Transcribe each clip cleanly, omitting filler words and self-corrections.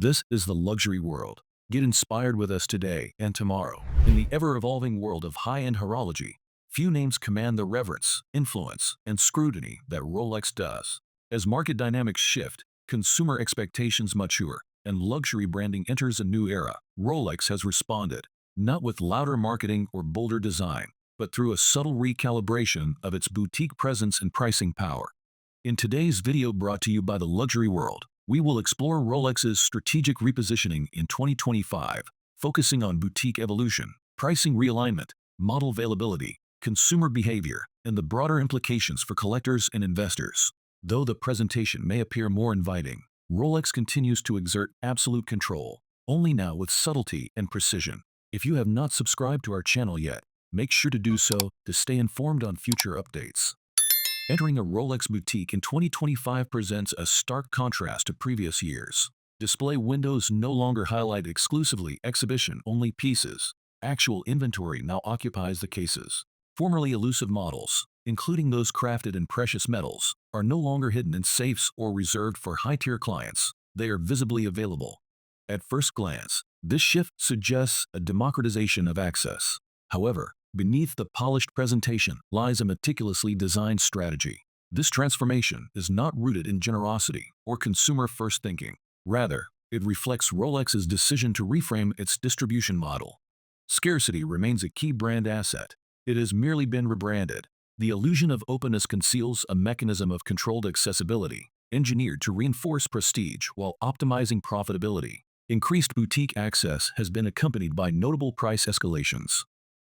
This is the luxury world. Get inspired with us today and tomorrow. In the ever-evolving world of high-end horology, few names command the reverence, influence, and scrutiny that Rolex does. As market dynamics shift, consumer expectations mature, and luxury branding enters a new era, Rolex has responded, not with louder marketing or bolder design, but through a subtle recalibration of its boutique presence and pricing power. In today's video brought to you by the Luxury World, we will explore Rolex's strategic repositioning in 2025, focusing on boutique evolution, pricing realignment, model availability, consumer behavior, and the broader implications for collectors and investors. Though the presentation may appear more inviting, Rolex continues to exert absolute control, only now with subtlety and precision. If you have not subscribed to our channel yet, make sure to do so to stay informed on future updates. Entering a Rolex boutique in 2025 presents a stark contrast to previous years. Display windows no longer highlight exclusively exhibition-only pieces. Actual inventory now occupies the cases. Formerly elusive models, including those crafted in precious metals, are no longer hidden in safes or reserved for high-tier clients. They are visibly available. At first glance, this shift suggests a democratization of access. However, beneath the polished presentation lies a meticulously designed strategy. This transformation is not rooted in generosity or consumer-first thinking. Rather, it reflects Rolex's decision to reframe its distribution model. Scarcity remains a key brand asset. It has merely been rebranded. The illusion of openness conceals a mechanism of controlled accessibility, engineered to reinforce prestige while optimizing profitability. Increased boutique access has been accompanied by notable price escalations.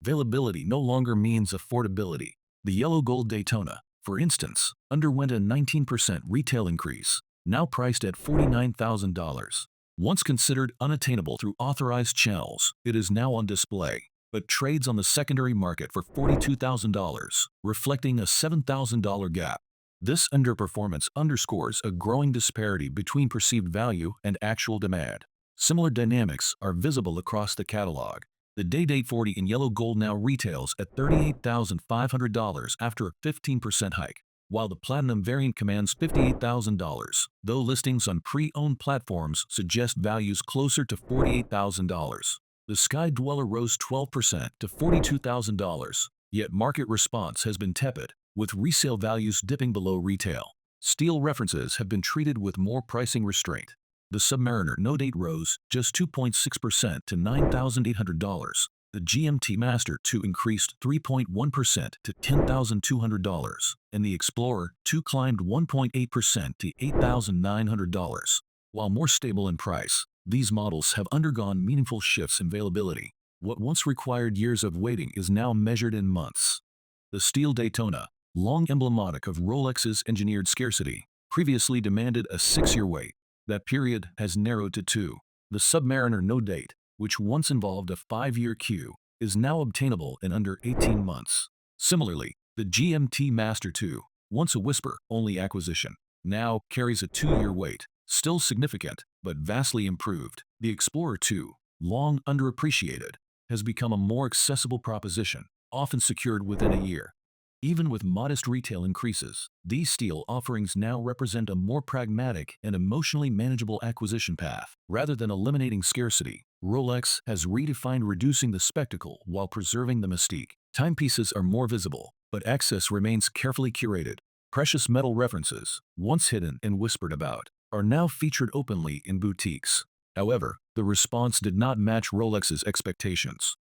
Availability no longer means affordability. The yellow gold Daytona, for instance, underwent a 19% retail increase, now priced at $49,000. Once considered unattainable through authorized channels, it is now on display, but trades on the secondary market for $42,000, reflecting a $7,000 gap. This underperformance underscores a growing disparity between perceived value and actual demand. Similar dynamics are visible across the catalog. The Day 40 in yellow gold now retails at $38,500 after a 15% hike, while the platinum variant commands $58,000, though listings on pre-owned platforms suggest values closer to $48,000. The Sky Dweller rose 12% to $42,000, yet market response has been tepid, with resale values dipping below retail. Steel references have been treated with more pricing restraint. The Submariner no date rose just 2.6% to $9,800. The GMT-Master II increased 3.1% to $10,200, and the Explorer II climbed 1.8% to $8,900. While more stable in price, these models have undergone meaningful shifts in availability. What once required years of waiting is now measured in months. The steel Daytona, long emblematic of Rolex's engineered scarcity, previously demanded a 6-year wait. That period has narrowed to 2. The Submariner no date, which once involved a 5-year queue, is now obtainable in under 18 months. Similarly, the GMT-Master II, once a whisper-only acquisition, now carries a 2-year wait, still significant, but vastly improved. The Explorer II, long underappreciated, has become a more accessible proposition, often secured within a year. Even with modest retail increases, these steel offerings now represent a more pragmatic and emotionally manageable acquisition path. Rather than eliminating scarcity, Rolex has redefined reducing the spectacle while preserving the mystique. Timepieces are more visible, but access remains carefully curated. Precious metal references, once hidden and whispered about, are now featured openly in boutiques. However, the response did not match Rolex's expectations.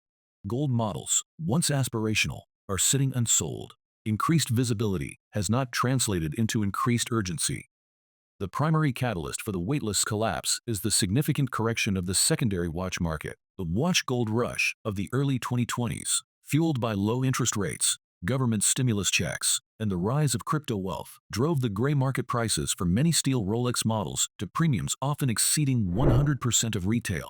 Gold models, once aspirational, are sitting unsold. Increased visibility has not translated into increased urgency. The primary catalyst for the waitlist collapse is the significant correction of the secondary watch market. The watch gold rush of the early 2020s, fueled by low interest rates, government stimulus checks, and the rise of crypto wealth, drove the gray market prices for many steel Rolex models to premiums often exceeding 100% of retail.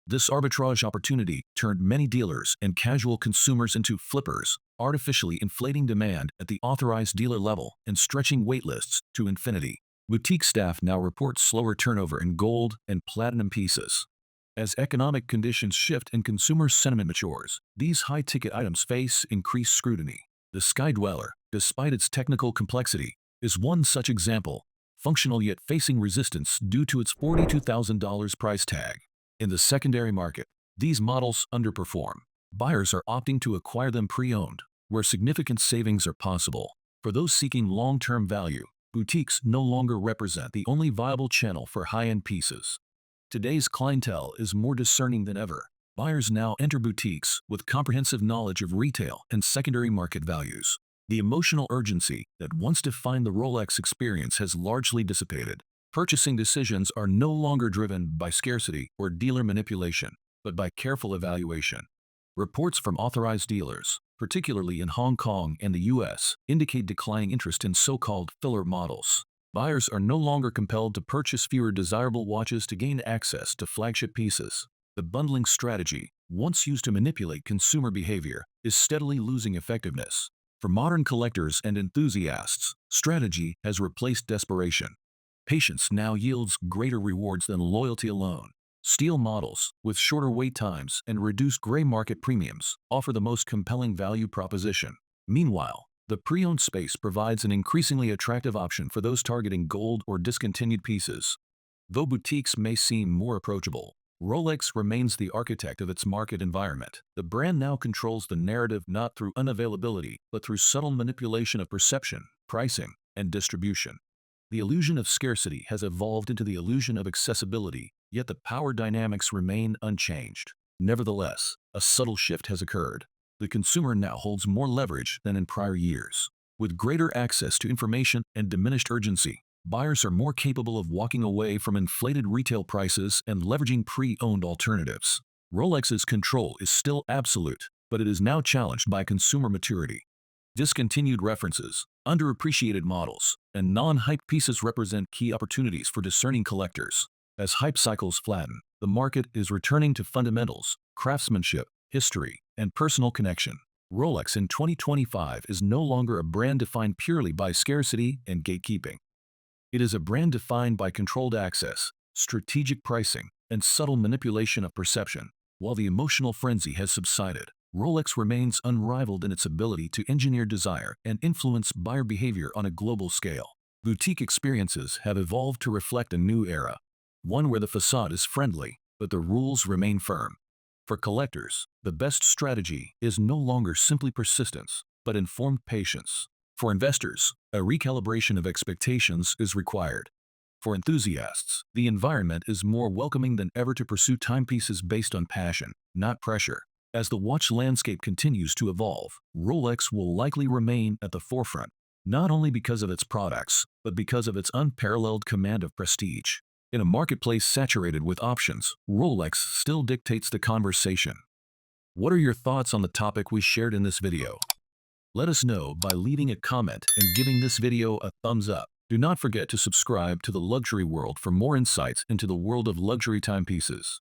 This arbitrage opportunity turned many dealers and casual consumers into flippers, artificially inflating demand at the authorized dealer level and stretching waitlists to infinity. Boutique staff now report slower turnover in gold and platinum pieces. As economic conditions shift and consumer sentiment matures, these high-ticket items face increased scrutiny. The Sky Dweller, despite its technical complexity, is one such example. functional yet facing resistance due to its $42,000 price tag. In the secondary market, these models underperform. Buyers are opting to acquire them pre-owned, where significant savings are possible. For those seeking long-term value, boutiques no longer represent the only viable channel for high-end pieces. Today's clientele is more discerning than ever. Buyers now enter boutiques with comprehensive knowledge of retail and secondary market values. The emotional urgency that once defined the Rolex experience has largely dissipated. Purchasing decisions are no longer driven by scarcity or dealer manipulation, but by careful evaluation. Reports from authorized dealers, particularly in Hong Kong and the US, indicate declining interest in so-called filler models. Buyers are no longer compelled to purchase fewer desirable watches to gain access to flagship pieces. The bundling strategy, once used to manipulate consumer behavior, is steadily losing effectiveness. For modern collectors and enthusiasts, strategy has replaced desperation. Patience now yields greater rewards than loyalty alone. Steel models, with shorter wait times and reduced gray market premiums, offer the most compelling value proposition. Meanwhile, the pre-owned space provides an increasingly attractive option for those targeting gold or discontinued pieces. Though boutiques may seem more approachable, Rolex remains the architect of its market environment. The brand now controls the narrative not through unavailability, but through subtle manipulation of perception, pricing, and distribution. The illusion of scarcity has evolved into the illusion of accessibility, yet the power dynamics remain unchanged. Nevertheless, a subtle shift has occurred. The consumer now holds more leverage than in prior years. With greater access to information and diminished urgency, buyers are more capable of walking away from inflated retail prices and leveraging pre-owned alternatives. Rolex's control is still absolute, but it is now challenged by consumer maturity. Discontinued references, underappreciated models, and non-hype pieces represent key opportunities for discerning collectors. As hype cycles flatten, the market is returning to fundamentals, craftsmanship, history, and personal connection. Rolex in 2025 is no longer a brand defined purely by scarcity and gatekeeping. It is a brand defined by controlled access, strategic pricing, and subtle manipulation of perception. While the emotional frenzy has subsided, Rolex remains unrivaled in its ability to engineer desire and influence buyer behavior on a global scale. Boutique experiences have evolved to reflect a new era, one where the facade is friendly, but the rules remain firm. For collectors, the best strategy is no longer simply persistence, but informed patience. For investors, a recalibration of expectations is required. For enthusiasts, the environment is more welcoming than ever to pursue timepieces based on passion, not pressure. As the watch landscape continues to evolve, Rolex will likely remain at the forefront, not only because of its products, but because of its unparalleled command of prestige. In a marketplace saturated with options, Rolex still dictates the conversation. What are your thoughts on the topic we shared in this video? Let us know by leaving a comment and giving this video a thumbs up. Do not forget to subscribe to the Luxury World for more insights into the world of luxury timepieces.